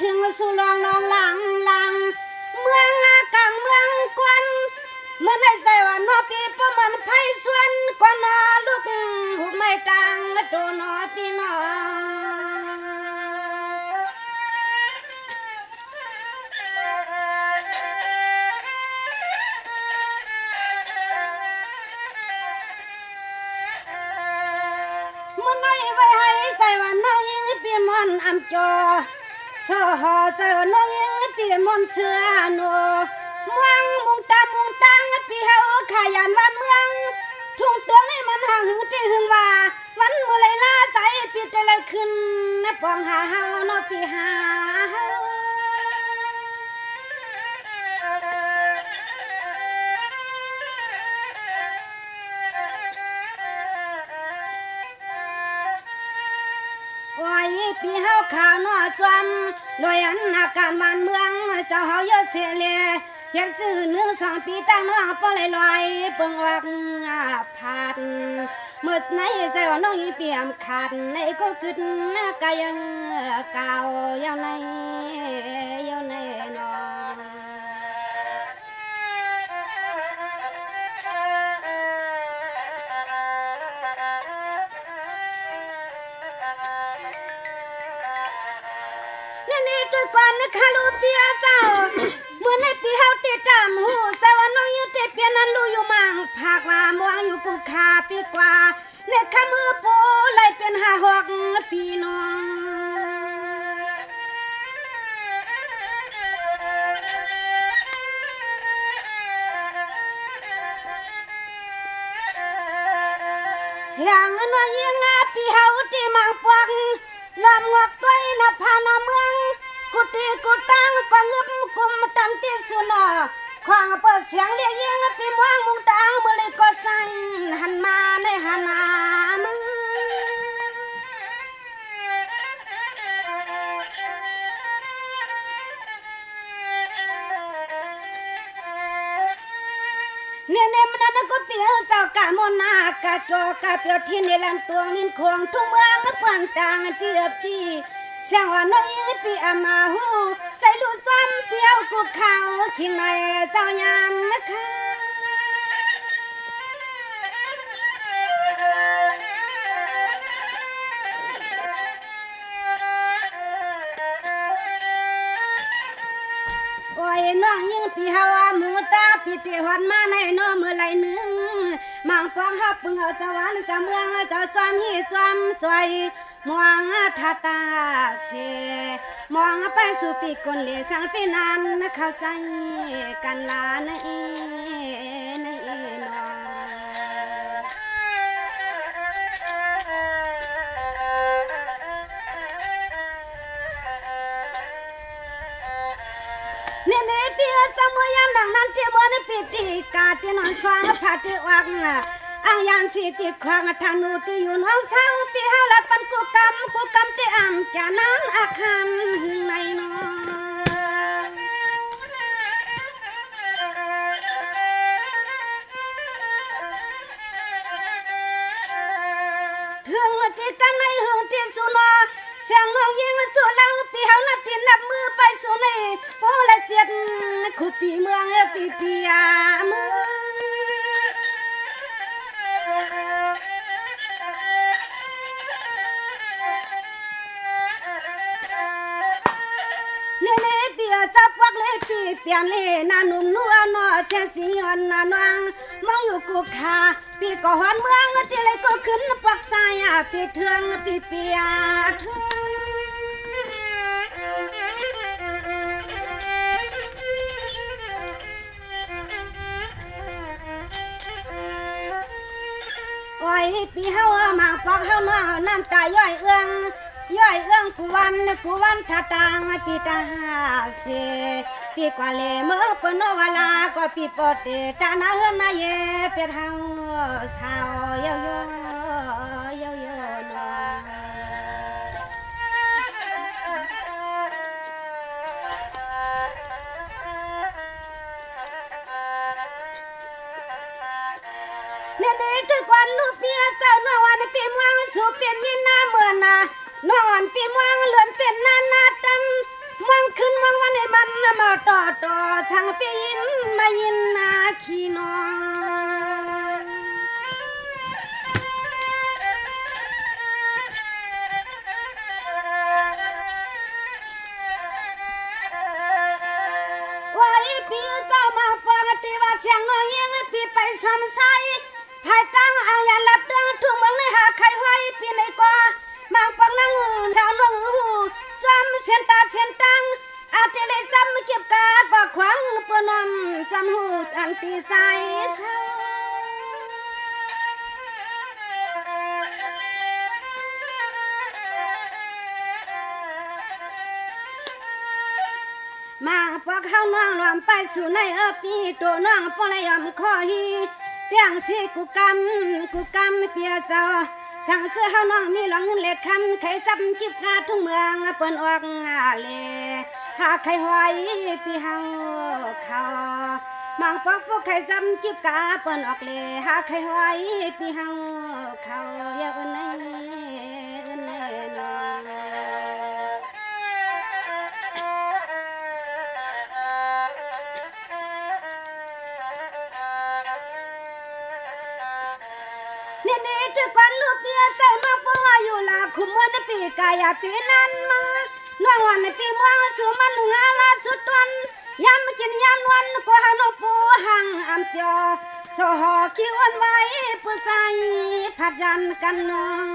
ถึงสุลองลองหลังเมืองกลางเมืองกวนเมื่อในใจว่านอปีประมันไพ่ส่วนกว่านอลูกหูไม่ตังโดนอปีน้องเมื่อในไว้ให้ใจว่าน้องยิงปีมันอำจอสอหอใจว่าน้องยิงปีมันเสือโนเมืองมุงตังปีเฮาขยันวันเมืองทุ่งเตืองให้มันห่างหึงที่หึงว่าวันเมื่อไรล่าใจปีแต่ไรขึ้นนะปองหาเฮาเนาะปีหาเฮาโอ้ยปีเฮาข่าวน้อจอมลอยอันอาการบ้านเมืองเจ้าเฮาเยอะเสียเลยเฮ็ดซื้อ1-2 ปีตั้งน้องปอลอยเปิงออกผ่านเมื่อไหนใจว่าน้องอีเปียมขาดในก็กึดกะยังเก่ายาวในน้องนี่ด้วยก่อนนะคะลูกเปียเจ้าเมื่อในปีเฮาติดตามหูใจว่าน้องอยู่ติเปียนั้นรู้อยู่มั่งภาคว่ามวงอยู่กูขาปีกว่าเน็ตขมือปูเลยเป็น5-6 ปีน้องเสียงน้อยยิงปีเฮาติมังปวงลำงอกด้วยนะพานาเมืองกุฏิกุตังก็งึบกุมตันติสุนอควางเปิดเสียงเรียกยิงปีม่วงมุงตังเมื่อเลยก็สั่งหันมาในหานามเนี่ยมันนั่นก็เปียเจ้ากะมนากะโจกะเปียวที่ในลำตัวนินคงทุ่งเมืองปวนต่างที่ปีเสียงว่าน้อยปีอามาหูใส่ลูกซ้ำเปียวกูเขาขิงในเจ้ายามนะคะโอ้ยน้องยิงปีเฮาหมูตาปีที่หอนมาในน้อเมื่อไรนึงมังฟองเฮาปึงเฮาจะหวานจะเมืองเจ้าจอมฮีจอมสวยมองทัตาเชมองไปสู่ปีกนเหลี่ยช่างปีนั้นเขาใส่กันลาในน้องเนี่ยปีจะเมื่อยามดังนั้นที่เมื่อในปีตีกาที่นอนสว่างผาที่วังอังยานสิติขวางทางนูที่อยู่น้องเศร้าปีเฮาละปันกูกำที่อ่ำจะนั้นอาคารหึงในน้องถึงที่กันในหึงที่สุนอเสียงน้องยิงสู่เราปีเฮานัดที่นับมือไปสู่ในโพละเจ็ดคู่ปีเมืองปีอาเมืองจับวักเลยปีเปลี่ยนเลยนาหนุ่มนัวนอเชนสิยอนนานวงมองอยู่กูขาปีก็หอนเมืองที่เลยก็ขึ้นปักใจปีเทืองปีเปียเทืองโอ้ยปีเฮามาปักเฮาน้อน้ำตาย่อยเอื้องกูวันท่าตางปีตาเสปีกว่าเลเมื่อปนวลาก็ปีปอดเตตานาเฮนาเยเป็ดเฮาสาวโยนอเนี่ยด้วยกวนลูกเปียเจ้าหน้าวันปีเมืองสู่เป็นมีหน้าเมืองนอนปีเมืองเลื่อนเป็นนาตันม มันมาต่อช่างปีนมายินนาขี้นอนไว้ปีเจ้ามาปองตีว่าเชียงน้อยยังปีไปสมใสภายตั้งเอาอย่าลับเรื่องทุ่งเมืองในหาใครไว้ปีในกว่ามังปังนั่งชาวน้องหูจำเส้นตาเส้นตังอาทิเลยจำเก็บกากว่าขวางปนมจำหูอันตีใสเศร้ามาพวกเขาน้องรวมไปสู่ในปีตัวน้องพวกเลยยอมคอฮีเตียงสิกูกำเปียเจ้าสั่งเสื้อเฮาน้องมีหลังเงินเล็กคำใครจับกิบกาทุ่งเมืองเปิ้นออกเลหาใครไว้พี่เฮาเขามังปอกพวกใครจับกิบกาเปิ้นออกเลหาใครไว้พี่เฮาเขาอย่าเอิ้นไหนน้องนี่ทุกคนลูกเปียเจ้ามาเพราะว่าอยู่ลาคุมวันปีกายปีนั้นมาน้องวันปีม่วงสู่มันหนึ่งอาลาสุดวันยามกินยามวันก็หาน้องปูหังอัมเปียโซหอคิวันไว้ปื้ใจพัดยันกันน้อง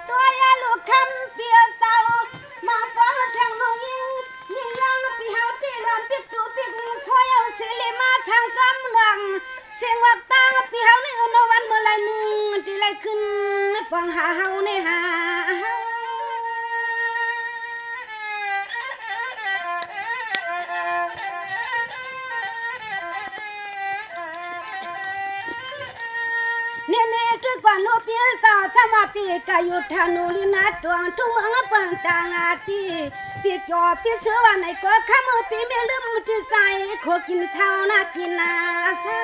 ตัวยาลูกคำเปียเจ้ามาฟ้องเชียงน้องยิงนี่ยังปีเฮาตีรอนปิดตูปิดช่วยเอาสิริมาช่างจำหวังเสียงวักตางปีเฮานี่อนวันเมื่อไรนึงที่ไรขึ้นปองหาเฮาในหาเนี่ยทุกวันลูกเปียเจ้าจะมาปีกายุทธานุลินาดวงทุ่งเมืองเปิงตางอาทีปีจอปีเชื่อว่าในก็ข้ามือปีไม่ลืมที่ใจขอกินเช้านากินนาเช้า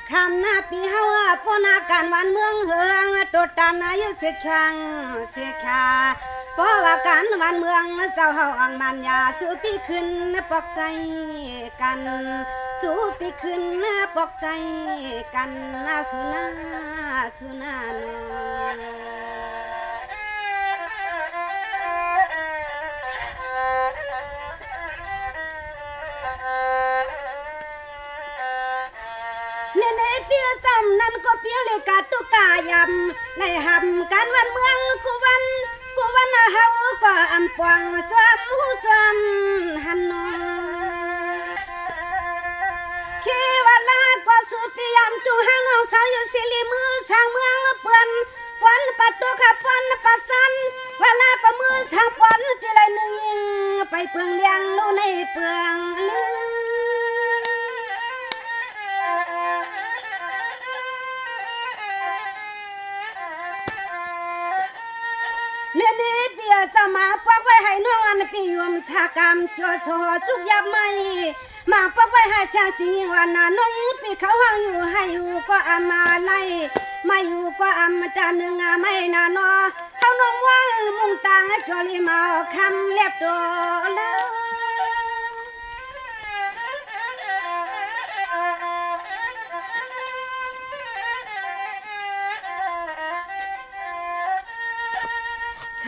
คำหน้าปีเฮาปนาการวันเมืองเฮืองตดตานายเสียขังเสียขาเพราะว่าการวันเมืองเจ้าเฮาอังมันยาสู้ปีขึ้นปอกใจกันสู้ปีขึ้นปอกใจกันสุนาโนในเปียจำนั้นก็เปียเลยกาตุกายำในหำการวันเมืองกูวันเฮาก็อำปวงจอมหูจอมหันนอคีวันลาก็สุปียำจุงห้างน้องสาวอยู่สิริมือสร้างเมืองเปื่อนปอนปัดตัวขับปอนปัดสันวันลาก็มือช่างปอนที่ไรหนึ่งยิงไปเปืองเลี้ยงลูในเปืองเลี้ยงเนี่ยเปียจะมาปักไว้ให้น้องอันปียมชากรรมจัวโซทุกยับไม่มาปักไว้ให้ชาสิวันน้น้องปีเขาห้างอยู่ให้อยู่ก็อามาไล่ไม่อยู่ก็อำตาหนึ่งไม่นานอเขาน้องว่างมุงตังจอลีมาคำเล็บตัวแล้ว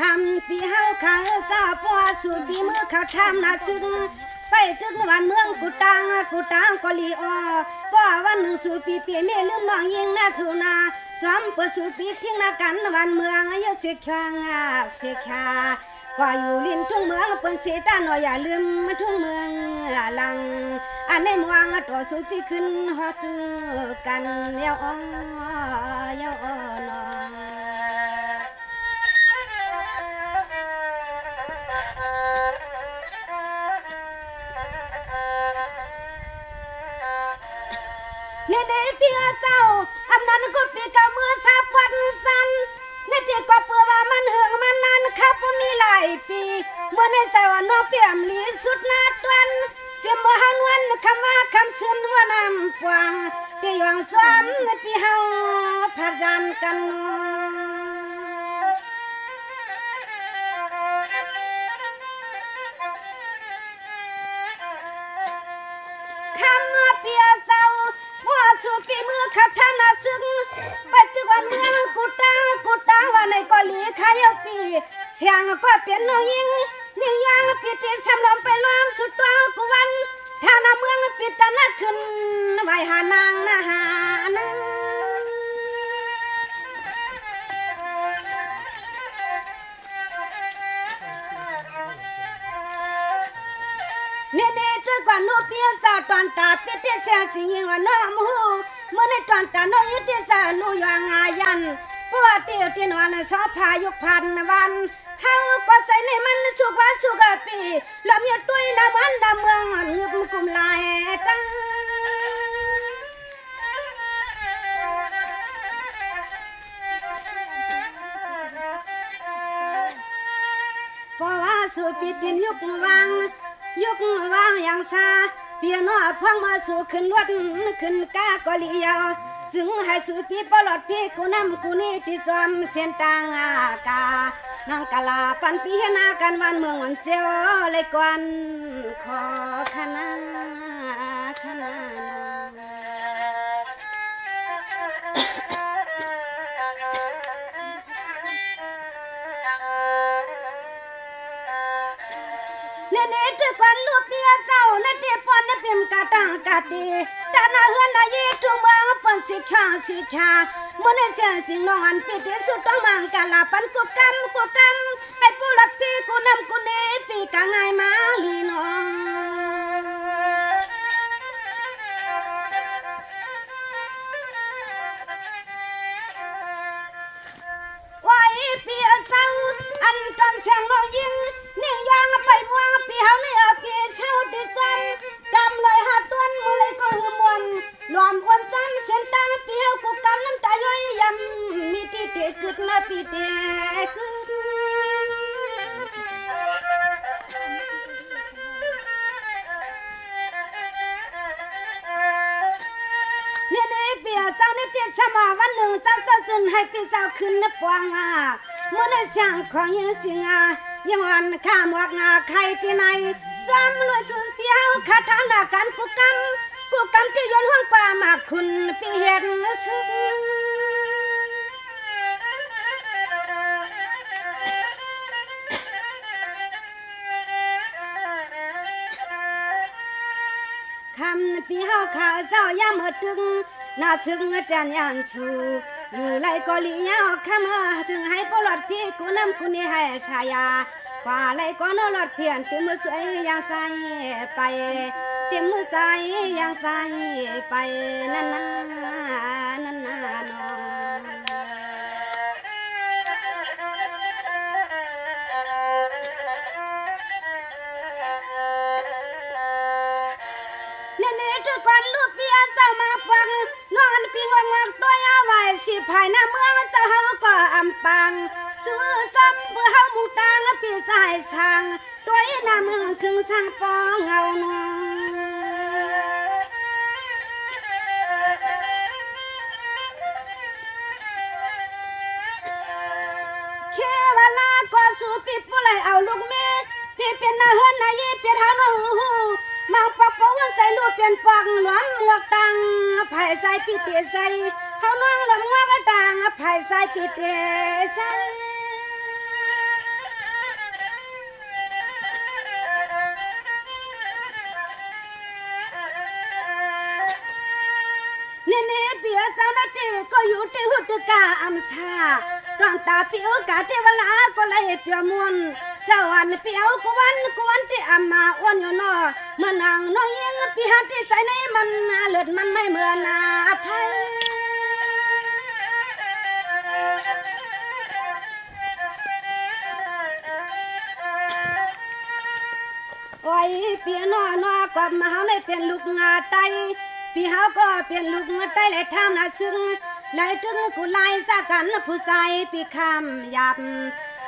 คำปีเฮาข้าเจ้าปัวสูบีมือเขาทำนาซึ้งไปถึงวันเมืองกูตังก็ลีอป้าวันหนึ่งสูปีเปียเมลืมน้องยิงนาสูนาจอมเปิดสูปีทิ้งนากันวันเมืองเยอะเสียขังเสียขาก็อยู่ลิ้นทุ่งเมืองเปิ้นเสียตาหน่อยอย่าลืมทุ่งเมืองหลังอันในเมืองตัวสูปีขึ้นฮอดกันเยาอ้อนอ เนเปียเจ้าอำนั้นก็ปีกะมือชาปวันสันเนติก็เปื่อว่ามันเหืองมันนานครับมีหลาย ดยันกันคำเปียเจ้าว่าสู่ปีมือขับท่านาซึ่งไปถึงวันเมืองกูตาว่าในกอลีขายปีเสียงก็เป็นน้องยิงนิ่งยางปิดที่สำลอมไปล้อมสุดตัวกูวันท่านาเมืองปิดตาหน้าขึ้นไว้หานางนะหานะเนี่ยด้วยกว่านูเปียสาวตอนตาปิดที่เสียงสิงว่าน้องมูเมื่อในตอนตาน้องยุติสาวลูยางายันปวดเตียวที่นอนสอพายุพันวันเฮาก็ใจในมันสุกว่าสุกปีลมอยู่ตุ้ยน้ำมันน้ำเมืองเงือบกุมลายตาเพราะว่าสู่ปีดินยุกวางอย่างซาเปียโนพังมาสู่ขึ้นรถขึ้นกากอลียาซึ่งให้สู่ปีปลอดพี่กูนำกูนี่ที่จอมเสียนต่างอากามังกลาปันปีนากันวันเมืองวันเจ้าเลยกวนขอขนาเนด้วยกวนลูกเปียเจ้าในที่ปอนในเปี่ยมกาตังกาตีตาหน้าเฮือนนายีทุ่งเมืองปนสิขามันในเสียงสิงน้องอันปีที่สุดต้องมังกลาปันกูกำให้ผู้รัดพี่กูนำกูเนปีกะไงมาลีน้องไว้เปียเจ้าอันตอนเสียงน้องยิงนิ่งยางไปม่วงปีเฮาในปีเช่าที่จำเลยหาต้นมือเลยก็หือมวนรวมอ้วนจำเส้นตั้งปีเฮากูกำน้ำตาย่อยยำมีที่เตะกึดมาปีเตะกึดเนี่ยเปียเจ้าในเตี้ยชมาวันหนึ่งเจ้าจนให้ปีเจ้าขึ้นนปวงเมื่อในช่างของยังสิงยังวันข้ามวกใครที่ไหนจอมรวยจุดเปียวคาถาหนาการกูกำที่ย้อนห่วงป่ามาคุณปีเห็นสึกคำปีเฮาขาเจ้ายามเมื่อถึงน่าซึ้งแดนยันสูอยู่ไรก็ลียาวข้ามาจึงให้ปลอดพี่กูนำกูนี่ให้สายาฝ่าไรก็นอลอดเพียนเต็มมือสวยอย่างใสไปเต็มมือใจอย่างใสไปนั่นน้องเนี่ยทุกคนลูกพี่อาสามาฟังนอนปีงงตัวยาวไว้สิภายหน้าเมืองเจ้าเฮาก็อำปังสู้ซ้ำเพื่อเฮามุงตางปีสายช่างตัวหน้าเมืองซึ่งช่างปองเงาหนอเควลาก็สู้ปีผู้ไรเอาลูกแม่พี่เป็นหน้าเฮือนนายเปียเฮาหนูมังปอกปองใจลูกเปลี่ยนปองหลวมหมวกตังไผ่ใส่ปีเตใส่เฮาน้องหลวมงอกตังไผ่ใส่ปีเตใส่เนี่ยเปียเจ้าหน้าที่ก็อยู่ที่หุดกาอัมชาตอนตาเปียวกาเทวลาก็เลยเปียมวนเจ้าอันเปียวกวนที่อามาอ้วนอยู่นอเมื่อนางน้อยยังปีหัดที่ใจในมันเลือดมันไม่เหมือนนาภัยโอ้ยเปียนอกว่ามาเฮาได้เป็นลูกงาไตปีเฮาก็เป็นลูกงาไตและทำน่ะซึ่งไหลถึงกูไล่ซะกันผู้ชายปีคำหยับ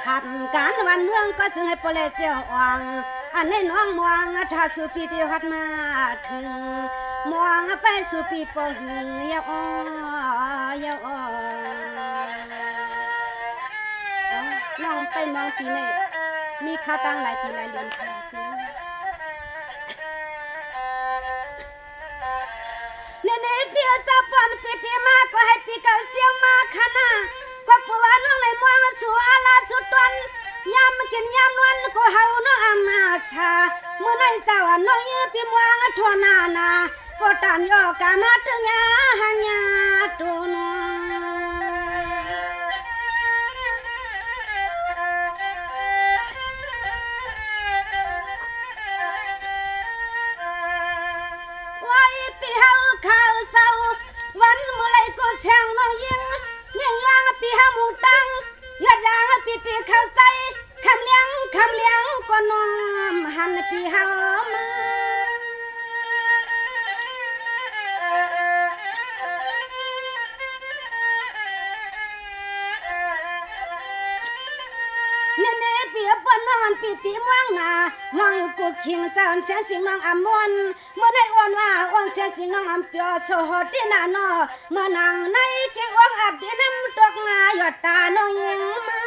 หับการวันเมืองก็จึงให้ปเลเจียวอ่างอันนี้น้องมองถ้าสุปีเดียวหัดมาถึงมองไปสุปีปอหึงยาวอ้อย ไปมองปีนี่มีข้าวตั้งหลายปีหลายเดือนค่ะเนี่ยเปียจะปอนปีที่มาก็ให้ปีเก่าเจียวมาขนาก็ผัวน้องในมองสู่อาลาสุดวันยามกินยามนวลก็เฮาน้องอามาชาเมื่อไหร่เจ้าน้องยืมปีมวงทั่วนาก็ตันยอกามาตึงยาหันยาตัวน้วันเมื่อไรก็ช่างน้องยิงยังยางปีหามุงตังยอดยางปีตีเข้าใจคำเลี้ยงก็น้อมหันปีหามาเน่เปียปนน้องปีตีม่วงหน้ามองอยู่กูคิงเจ้าเสียงสิงน้องอมวนเมื่อได้อ้วนว่าอ้วนเสียงสิงน้องอมเปียโซฮอดที่นาโนเมื่อนางในเกี่ยวอับดีน้ำตกงาหยดตาน้องยิงมา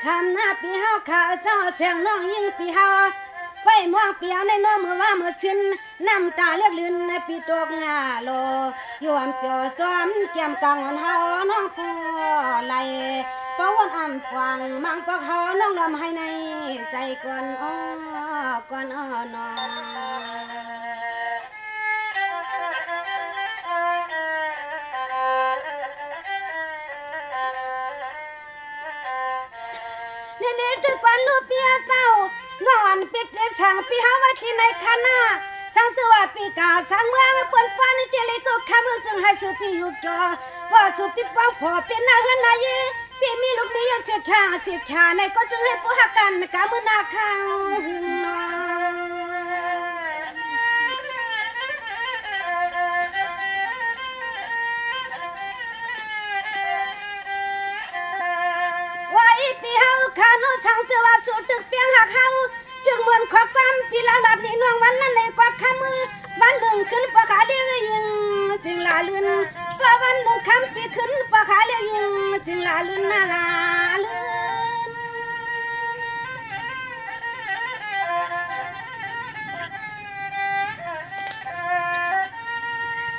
คำหน้าปีเฮาขาเจ้าเสียงน้องยิงปีเฮาไฟมองเปียวในน้องมือว่ามือชินน้ำตาเลือกลื่นในปีตกงาโลยวมเปียวจอมเกี่ยมกังวันเฮาน้องปูไหลเป้าวันอ่ำกวางมังปอกเฮาน้องลมให้ในใจก่อนอ้อนอเนี่ยทุกคนลูกเปียเจ้านอนปิดในสั่งปีหาว่าที่ในคณะสังตัวปีกาสังเมืองปนปานเดลิก็คำจึงให้สุปีอยู่จอพอสุปีปังพอเป็นนาเฮือนนายปีมีลูกมีเสียขาในก็จึงให้ผู้หักกันกะมือนาข้าวปีเฮาขาโนช่างเสือว่าสุดตึกเปียงหักเฮาจึงเหมือนขอความปีละลัดนี่น้องวันนั้นในกวักขามือวันหนึ่งขึ้นปะขาเลี้ยงยิงจึงลาลื่นพอวันหนึ่งคำปีขึ้นปะขาเลี้ยงยิงจึงลาลื่นน่าลาลื่น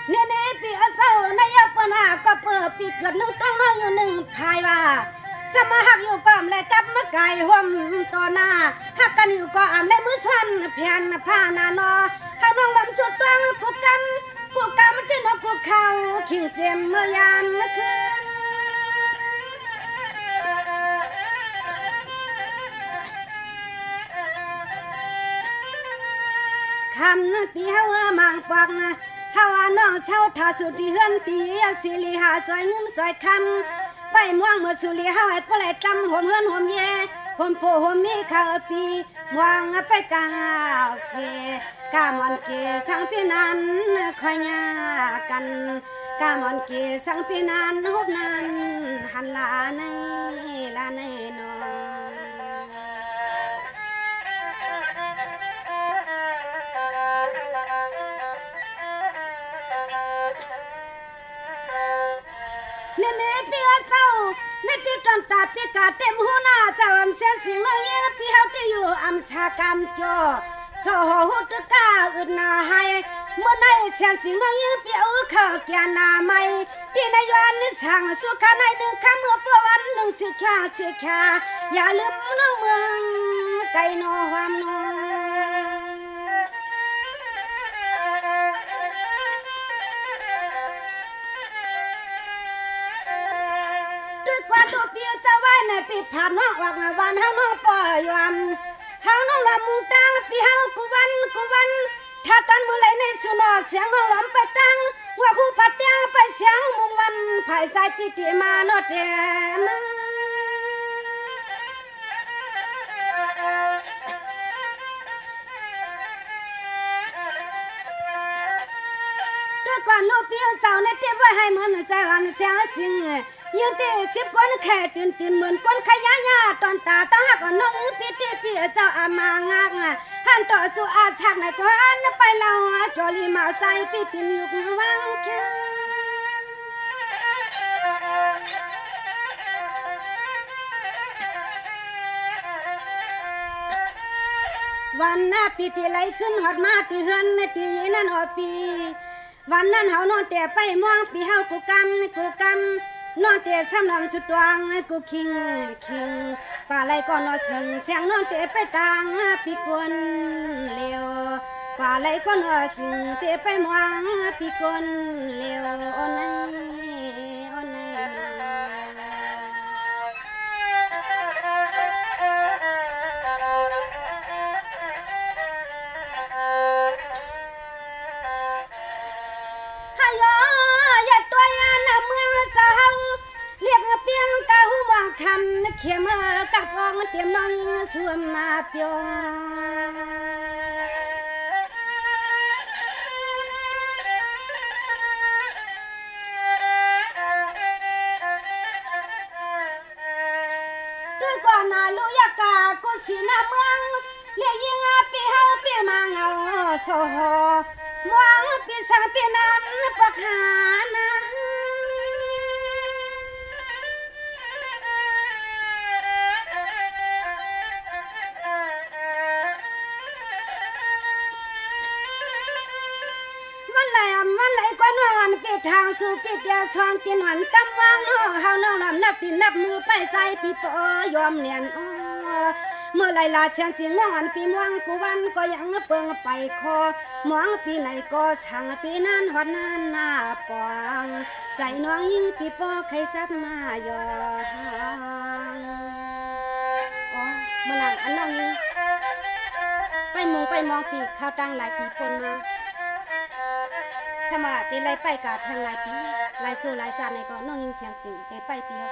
เนี่ยปีเศร้าในยปนาก็เปิดปีเกิดนึงต้องน้อยอยู่หนึ่งพายว่าสมาหักอยู่ก้อมและกับมะไก่ห่มต่อหน้าหักกันอยู่ก้อมและมือสั่นเพียนผ้านานอหาน้องลำสุดตังกูกำที่นกกูเข้าขิงเจมเมื่อยามเมื่อคืนคำปีเฮามังปักนะเฮาน้องเช่าทาสุดที่เฮือนตีสิริหาซอยเงินซอยคำไปม่วงเมื่อสุริเฮาให้ปลายจำหอมเฮือนหอมแย่หอมโพหอมมีข้าวปีม่วงไปตาเสกามอนเกสังพี่นันคอยยากันกามอนเกสังพี่นันฮบนันหันลาในนอเนี่ยเปียเจ้าในที่ตอนตาปีกาเต็มหัวหน้าเจ้าอันเสียสิงน้อยเปีเฮาที่อยู่อัมชากรรมจ่อโซหุตกาอึดนาให้เมื่อในเสียสิงน้อยเปียวเข้าแก่นาไม่ที่ในยานนิสังสุขาในหนึ่งคำเมื่อปวันหนึ่งสิขาอย่าลืมน้องเมืองไก่นอความนอกว่าตัวเปียวจะไว้ในปีผ่านน้องออกวันเฮาน้องปล่อยยอมเฮาน้องลำมุงตังปีเฮากูวันถ้าตันมือไหลในสุนอเสียงน้องลำไปตังว่าคู่ปัดเตียงไปเสียงมุงวันภายใจปีติมาโนเทมาด้วยก่อนลูกเปียวเจ้าในเทียบไว้ให้เหมือนใจวันเสียงจริงยังเตะชิบก้นแค่ตื่นเหมือนก้นขยายาตอนตาหักน้องปีติปี เจ้าอามางักหันต่อจูอาชักในกวนไปเล่าจอลีมาใจปีตินยุกวังแค่วันน่ะปีที่ไหลขึ้นหอดมาที่เฮือนที่นั่นหอปีวันนั้นเฮานอนแต่ไปมองปีเฮากูกำนอนแต่สำลำสุดวางกูคิงป่าไหลก็นอนจึงเสียงนอนแต่ไปตางปีกวนเลียวป่าไหลก็นอนจึงแต่ไปมองปีกวนเลียวโอ้นคำนักเขียมากับพองเตรียมน้องสวมมาเปียวด้วยก่อนนาลุยากากุศินาเมืองเรียยิงปีเฮาปีมาเงาโซโหมองปีสังปีนั้นปะขานามันไหลก็นอนปิดทางสู่ปิดยาช่องกินหวันตำวางเฮาน้องนับตีนับมือไปใจปีปอยอมเนียนเมื่อไรลาเชียนสิงน้องปีม่วงกูวันก็ยังเปิงไปคอมองปีไหนก็ช่างปีนั้นหอดนั้นหน้าปองใจน้องยิ่งปีปอใครจับมายอเมื่อหลังอันน้องยิ่งไปมองปีข้าวตั้งหลายปีคนมาสมาเตไลไปกาทางหลายปีหลายโซหลายจานในก็น้องยิงเสียงจริงเตไปเตียว